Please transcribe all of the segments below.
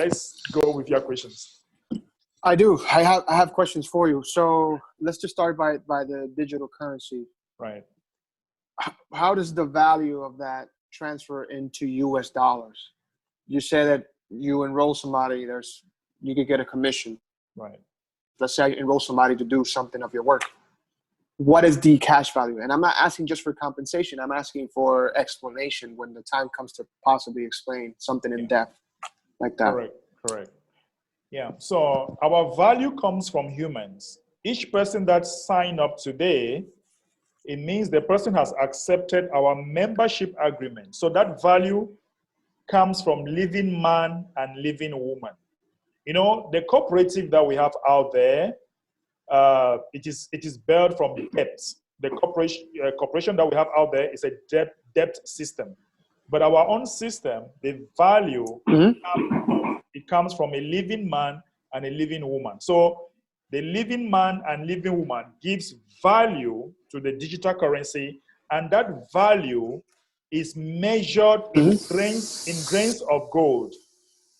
let's go with your questions. I do. I have questions for you. So let's just start by the digital currency. Right. How does the value of that transfer into US dollars? You said that you enroll somebody, you could get a commission. Right. Let's say I enroll somebody to do something of your work. What is the cash value? And I'm not asking just for compensation. I'm asking for explanation when the time comes to possibly explain something in depth like that. Correct. Yeah. So our value comes from humans. Each person that signed up today, it means the person has accepted our membership agreement. So that value comes from living man and living woman. You know, the cooperative that we have out there, it is built from debts. The corporation that we have out there is a debt system. But our own system, the value, it comes from a living man and a living woman. So the living man and living woman gives value to the digital currency, and that value is measured in grains of gold.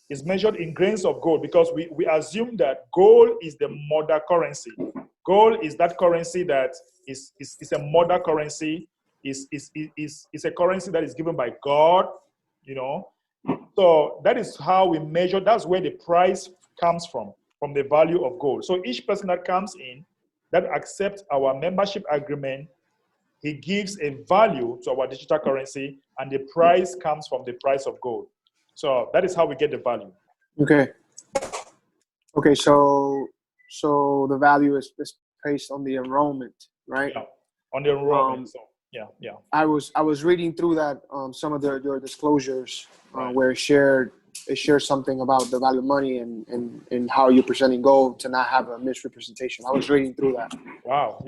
Is measured in grains of gold because we assume that gold is the mother currency. Gold is that currency that is a mother currency, is a currency that is given by God, you know. So that is how we measure, that's where the price comes from the value of gold. So each person that comes in, that accepts our membership agreement, he gives a value to our digital currency, and the price comes from the price of gold. So that is how we get the value. Okay. So the value is based on the enrollment, right? Yeah, on the enrollment. Yeah. I was reading through that some of your disclosures right. where it shares something about the value of money and how you're presenting gold to not have a misrepresentation. I was reading through that. Wow,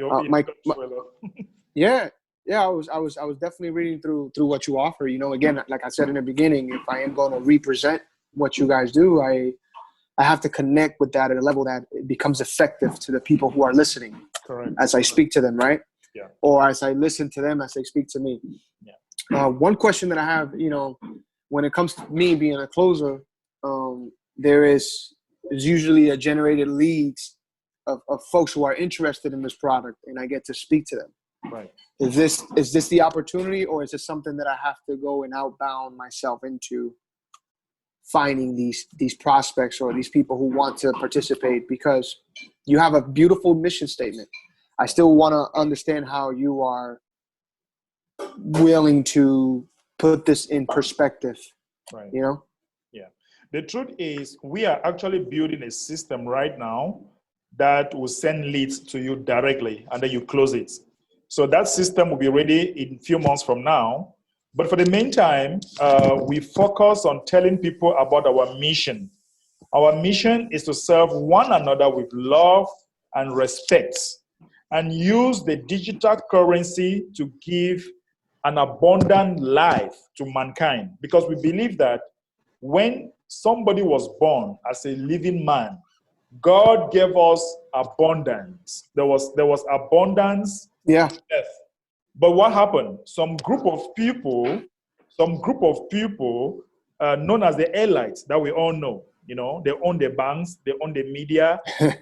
Yeah, I was definitely reading through what you offer. You know, again, like I said in the beginning, if I am going to represent what you guys do, I have to connect with that at a level that it becomes effective to the people who are listening. Correct. As I speak to them, right? Yeah. Or as I listen to them as they speak to me. Yeah. One question that I have, you know, when it comes to me being a closer, there is usually a generated leads of folks who are interested in this product, and I get to speak to them. Right. Is this the opportunity, or is this something that I have to go and outbound myself into finding these prospects or these people who want to participate? Because you have a beautiful mission statement. I still want to understand how you are willing to put this in perspective. Right. You know? Yeah. The truth is, we are actually building a system right now that will send leads to you directly, and then you close it. So that system will be ready in a few months from now. But for the meantime, we focus on telling people about our mission. Our mission is to serve one another with love and respect, and use the digital currency to give an abundant life to mankind. Because we believe that when somebody was born as a living man, God gave us abundance. There was abundance. Yeah. But what happened? Some group of people known as the elites that we all know, you know, they own the banks, they own the media, they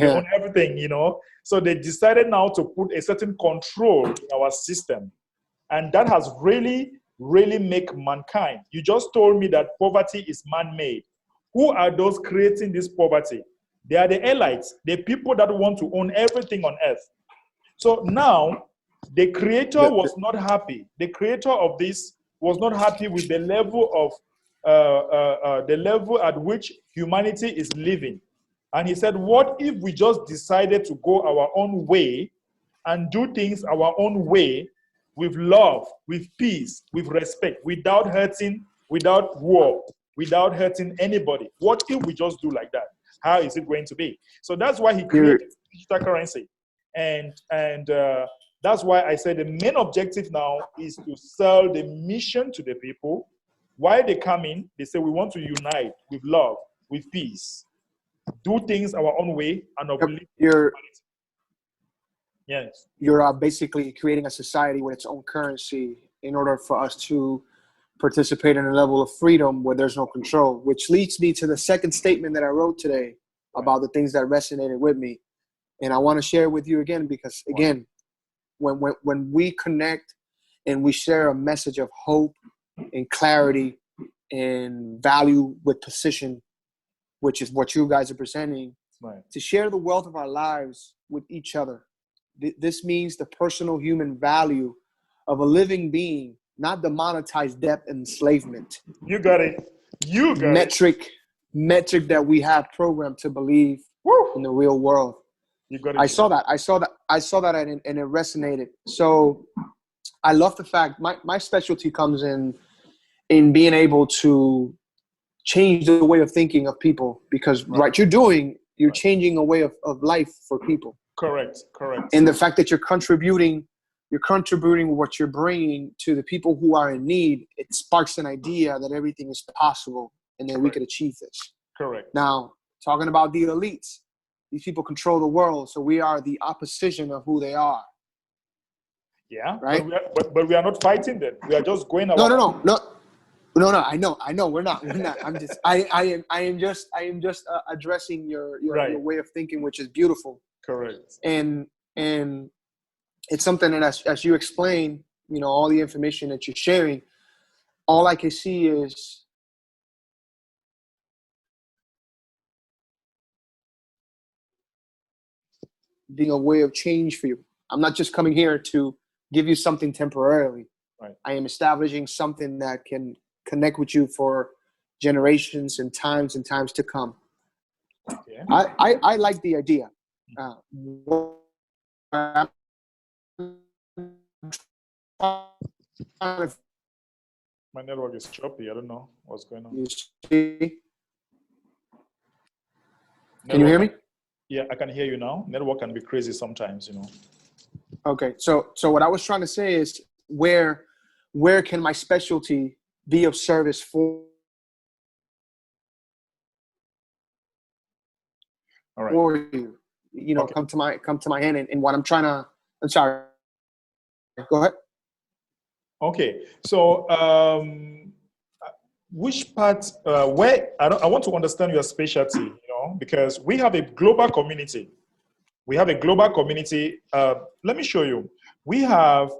own everything, you know. So they decided now to put a certain control in our system. And that has really, really made mankind. You just told me that poverty is man-made. Who are those creating this poverty? They are the elites, the people that want to own everything on earth. So now, the creator was not happy. The creator of this was not happy with the level of the level at which humanity is living. And he said, what if we just decided to go our own way and do things our own way, with love, with peace, with respect, without hurting, without war, without hurting anybody? What if we just do like that? How is it going to be? So that's why he created digital currency. And that's why I said the main objective now is to sell the mission to the people. Why they come in, they say we want to unite with love, with peace, do things our own way, and uplift humanity. Yes. You're basically creating a society with its own currency in order for us to participate in a level of freedom where there's no control, which leads me to the second statement that I wrote today about the things that resonated with me. And I want to share with you again, because again, when we connect and we share a message of hope and clarity and value with precision, which is what you guys are presenting, to share the wealth of our lives with each other. This means the personal human value of a living being, not the monetized debt and enslavement. You got it. You got Metric that we have programmed to believe in the real world. You got it. I saw that and it resonated. So I love the fact my specialty comes in being able to change the way of thinking of people, because you're changing a way of life for people. Correct. And the fact that you're contributing what you're bringing to the people who are in need, it sparks an idea that everything is possible and that we could achieve this. Correct. Now, talking about the elites, these people control the world, so we are the opposition of who they are. Yeah. Right. But we are not fighting them. We are just going. No. I know. We're not. I am just addressing your way of thinking, which is beautiful. Correct. And it's something that as you explain, all the information that you're sharing, all I can see is being a way of change for you. I'm not just coming here to give you something temporarily. Right. I am establishing something that can connect with you for generations and times to come. Okay. I like the idea. My network is choppy. I don't know what's going on. You see? Can you hear me? Yeah, I can hear you now. Network can be crazy sometimes, Okay, so what I was trying to say is where can my specialty be of service for you? Okay. Come to my hand and what I'm trying to. I'm sorry. Go ahead. Okay, so which part? Where I want to understand your specialty, because we have a global community. Let me show you. We have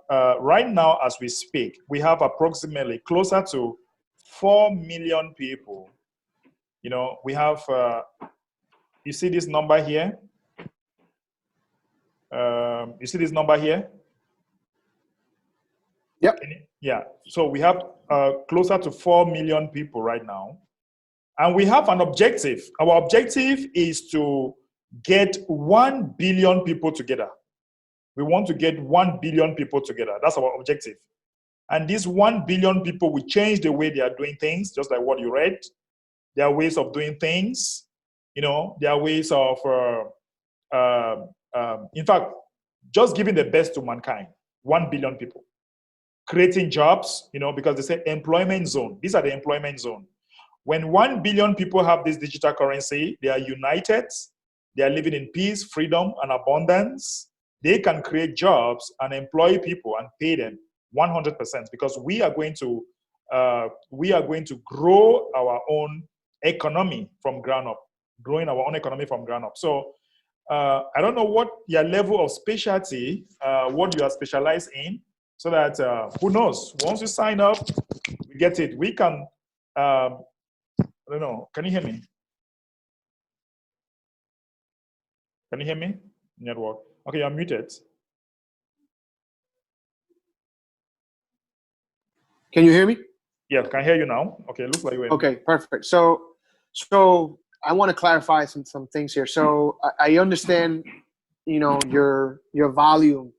right now, as we speak, we have approximately closer to 4 million people. We have. You see this number here? You see this number here? Yep. Yeah. So we have closer to 4 million people right now. And we have an objective. Our objective is to get 1 billion people together. We want to get 1 billion people together. That's our objective. And these 1 billion people will change the way they are doing things, just like what you read. Their ways of doing things, their ways of, in fact, just giving the best to mankind. 1 billion people. Creating jobs, because they say employment zone. These are the employment zone. When 1 billion people have this digital currency, they are united, they are living in peace, freedom, and abundance. They can create jobs and employ people and pay them 100%, because we are going to grow our own economy from ground up, growing our own economy from ground up. So I don't know what your level of specialty, what you are specialized in, so that who knows? Once you sign up, we get it. We can. I don't know. Can you hear me? Can you hear me? Network. Okay, you're muted. Can you hear me? Yeah, can hear you now. Okay, looks like you. Okay, perfect. So I want to clarify some things here. So I understand, your volume,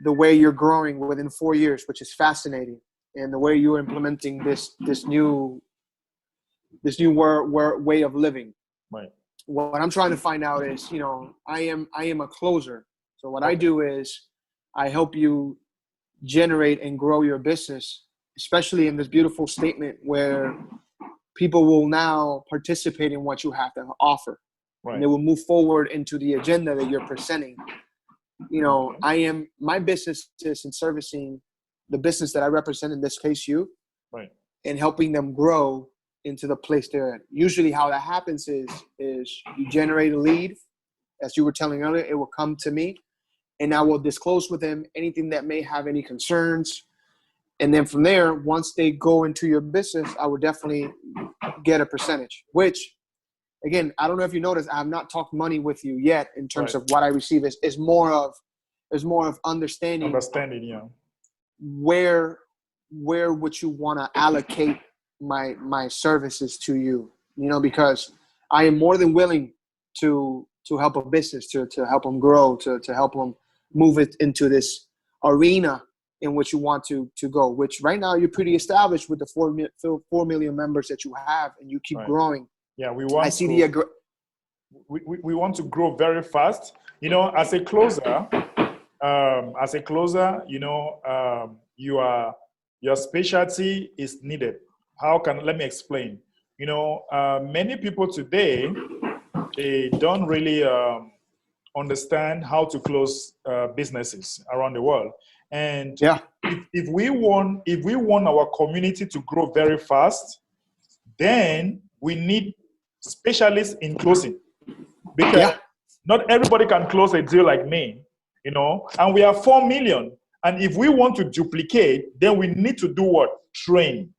the way you're growing within 4 years, which is fascinating, and the way you're implementing this new way of living. Right. What I'm trying to find out is, I am a closer. So what I do is I help you generate and grow your business, especially in this beautiful statement where people will now participate in what you have to offer. Right. And they will move forward into the agenda that you're presenting. My business is in servicing the business that I represent, in this case, you. Right. and helping them grow into the place they're in. Usually how that happens is you generate a lead, as you were telling earlier, it will come to me, and I will disclose with them anything that may have any concerns. And then from there, once they go into your business, I will definitely get a percentage, which, again, I don't know if you noticed, I have not talked money with you yet in terms of what I receive. Is more of understanding. Yeah. Where would you want to allocate my services to you? You know, because I am more than willing to help a business, to help them grow, to help them move it into this arena in which you want to go, which right now you're pretty established with the 4 million members that you have, and you keep growing. Yeah, we want we want to grow very fast. You know, as a closer, you know, your specialty is needed. Let me explain. You know, many people today, they don't really understand how to close businesses around the world. And if we want our community to grow very fast, then we need specialists in closing, because not everybody can close a deal like me, you know, and we are 4 million. And if we want to duplicate, then we need to do what? Train.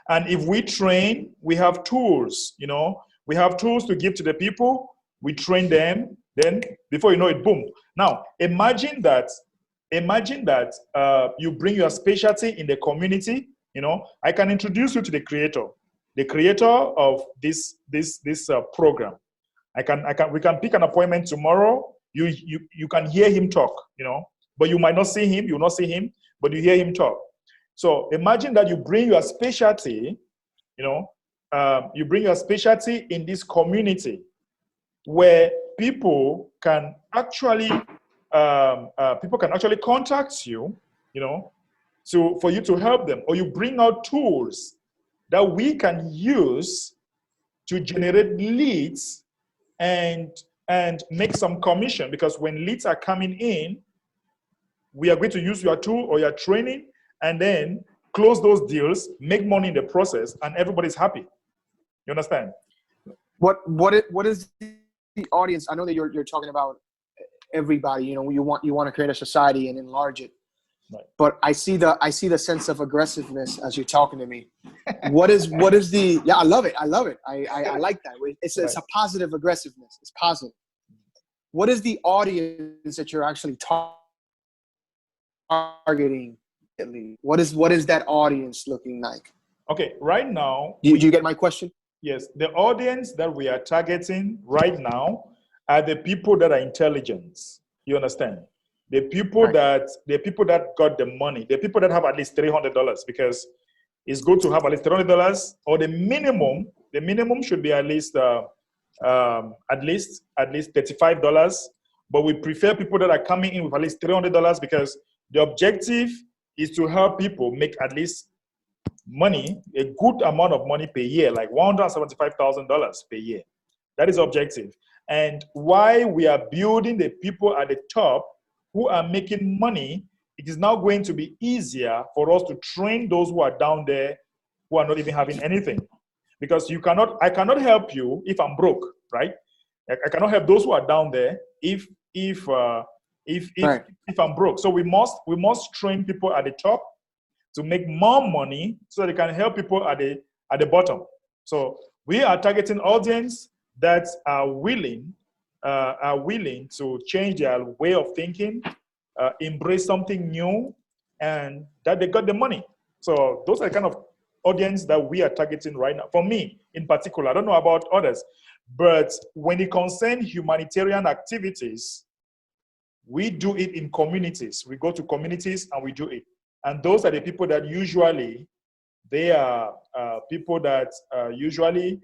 And if we train, we have tools, you know, we have tools to give to the people. We train them, then before you know it, boom. Now, imagine that you bring your specialty in the community. You know, I can introduce you to the creator of this program. We can pick an appointment tomorrow. You can hear him talk, you know, but you might not see him. You will not see him, but you hear him talk. So imagine that you bring your specialty, you know, you bring your specialty in this community where people can actually contact you, you know, for you to help them, or you bring out tools that we can use to generate leads and make some commission. Because when leads are coming in, we are going to use your tool or your training and then close those deals, make money in the process, and everybody's happy. You understand? What is the audience? I know that you're talking about everybody. You know, you want to create a society and enlarge it. Right. But I see the sense of aggressiveness as you're talking to me. What is the? Yeah, I love it. I like that. It's a positive aggressiveness. It's positive. What is the audience that you're actually targeting? What is that audience looking like? Okay, right now. Do you get my question? Yes, the audience that we are targeting right now are the people that are intelligent. You understand? The people that got the money, the people that have at least $300, because it's good to have at least $300, or the minimum should be at least $35. But we prefer people that are coming in with at least $300, because the objective is to help people make at least money, a good amount of money per year, like $175,000 per year. That is objective. And why we are building the people at the top who are making money, it is now going to be easier for us to train those who are down there who are not even having anything. Because I cannot help you if I'm broke, right? I cannot help those who are down there if I'm broke. So we must train people at the top to make more money so they can help people at the bottom. So we are targeting audience that are willing to change their way of thinking, embrace something new, and that they got the money. So those are the kind of audience that we are targeting right now. For me, in particular, I don't know about others, but when it concerns humanitarian activities, we do it in communities. We go to communities and we do it. And those are the people that usually, they are people that usually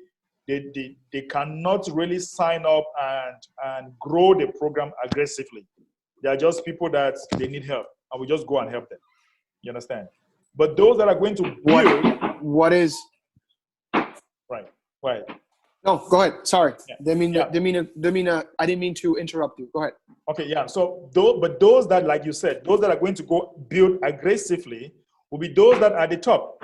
they cannot really sign up and grow the program aggressively. They are just people that they need help, and we just go and help them. You understand? But those that are going to build, what is right. No, go ahead. Sorry, I didn't mean to interrupt you. Go ahead. Okay, yeah. So, those that, like you said, those that are going to go build aggressively will be those that are at the top.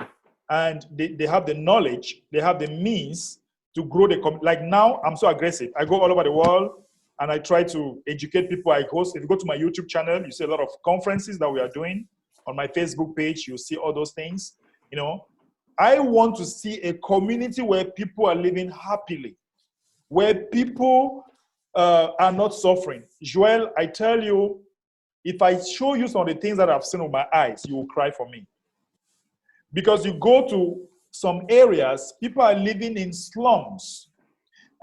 and they have the knowledge, they have the means to grow the community. Like now, I'm so aggressive. I go all over the world and I try to educate people. I host, if you go to my YouTube channel, you see a lot of conferences that we are doing. On my Facebook page, you see all those things. You know, I want to see a community where people are living happily, where people are not suffering. Joel, I tell you, if I show you some of the things that I've seen with my eyes, you will cry for me. Because you go to some areas, people are living in slums,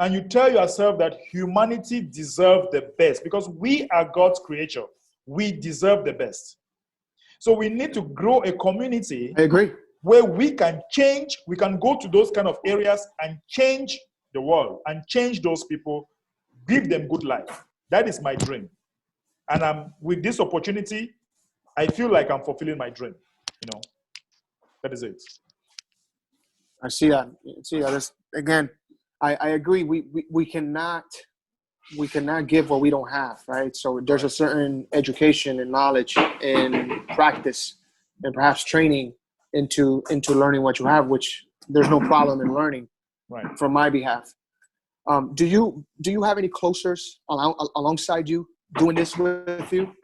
and you tell yourself that humanity deserves the best because we are God's creature. We deserve the best. So we need to grow a community. I agree. Where we can change, we can go to those kind of areas and change the world and change those people, give them good life. That is my dream. And with this opportunity, I feel like I'm fulfilling my dream. You know, that is it. I see that. Again, I agree. We cannot give what we don't have, right? So there's a certain education and knowledge and practice and perhaps training into learning what you have, which there's no problem in learning, right, from my behalf. Do you have any closers alongside you doing this with you?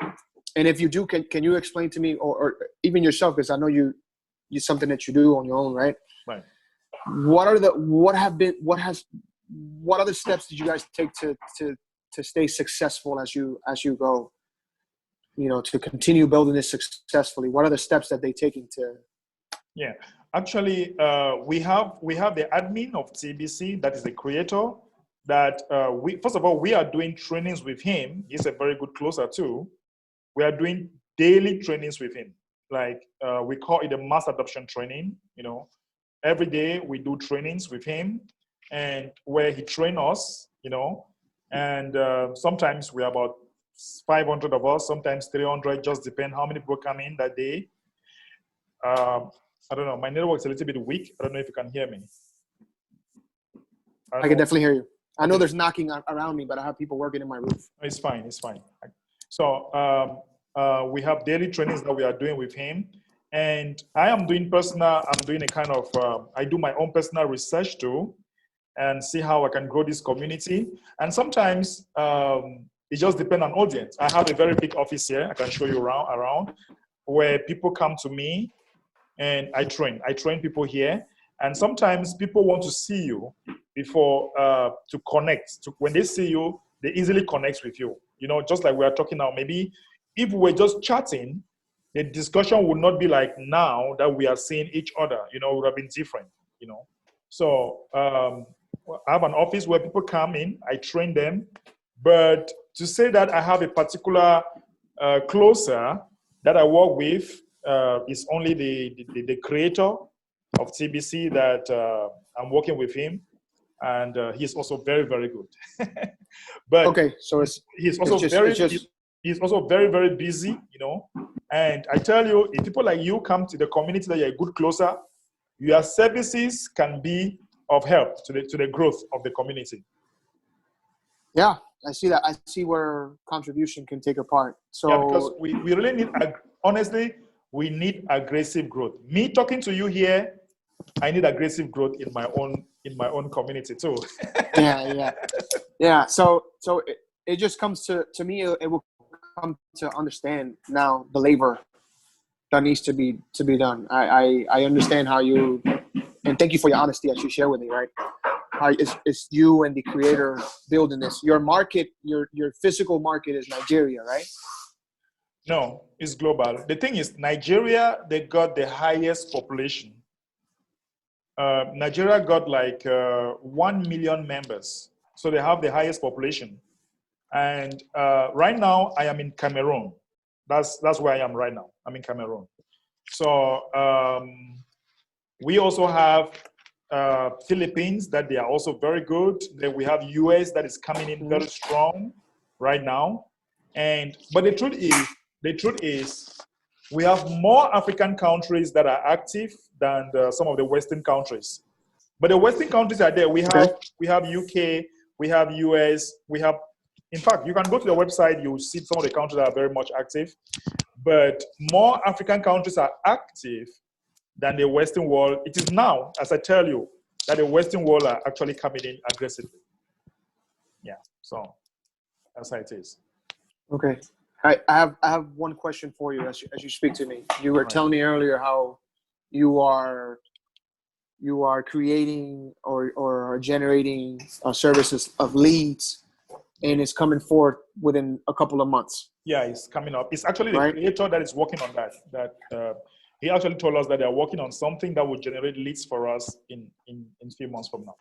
And if you do, can you explain to me, or even yourself, because I know you something that you do on your own, right? Right. What other steps did you guys take to stay successful as you go, you know, to continue building this successfully? What are the steps that they're taking to? Yeah, actually, we have the admin of TBC, that is the creator, that first of all, we are doing trainings with him. He's a very good closer too. We are doing daily trainings with him. Like we call it a mass adoption training, you know. Every day we do trainings with him, and where he trains us, you know, and sometimes we're about 500 of us, sometimes 300, just depend how many people come in that day. I don't know, my network is a little bit weak. I don't know if you can hear me. I can definitely hear you. I know there's knocking around me, but I have people working in my roof. It's fine, it's fine. So we have daily trainings that we are doing with him. And I'm doing a kind of, I do my own personal research too, and see how I can grow this community. And sometimes it just depends on audience. I have a very big office here. I can show you around where people come to me and I train people here. And sometimes people want to see you before to connect. When they see you, they easily connect with you. You know, just like we are talking now, maybe if we were just chatting, the discussion would not be like now that we are seeing each other, you know, it would have been different, you know. So I have an office where people come in, I train them, but to say that I have a particular closer that I work with is only the creator of TBC that I'm working with him, and he's also very, very good. But okay, so he's also very, very busy, you know. And I tell you, if people like you come to the community that you're a good closer, your services can be of help to the growth of the community. Yeah, I see that. I see where contribution can take a part. So yeah, because we really need, honestly, we need aggressive growth. Me talking to you here, I need aggressive growth in my own community too. Yeah. So it just comes to me. It will come to understand now the labor that needs to be done. I understand how you, and thank you for your honesty as you share with me, right? How it's you and the creator building this. Your market, your physical market is Nigeria, right? No, it's global. The thing is, Nigeria, they got the highest population. Nigeria got like 1 million members. So they have the highest population. And right now, I am in Cameroon. That's where I am right now. I'm in Cameroon. So we also have Philippines that they are also very good. Then we have US that is coming in very strong right now. But the truth is, we have more African countries that are active than some of the Western countries. But the Western countries are there. We have UK, we have US, we have. In fact, you can go to the website. You'll see some of the countries that are very much active. But more African countries are active than the Western world. It is now, as I tell you, that the Western world are actually coming in aggressively. Yeah, so that's how it is. Okay. I have one question for you as you speak to me. You were telling me earlier how you are creating or generating services of leads, and it's coming forth within a couple of months. Yeah, it's coming up. It's actually the creator that is working on that. He actually told us that they are working on something that will generate leads for us in a few months from now.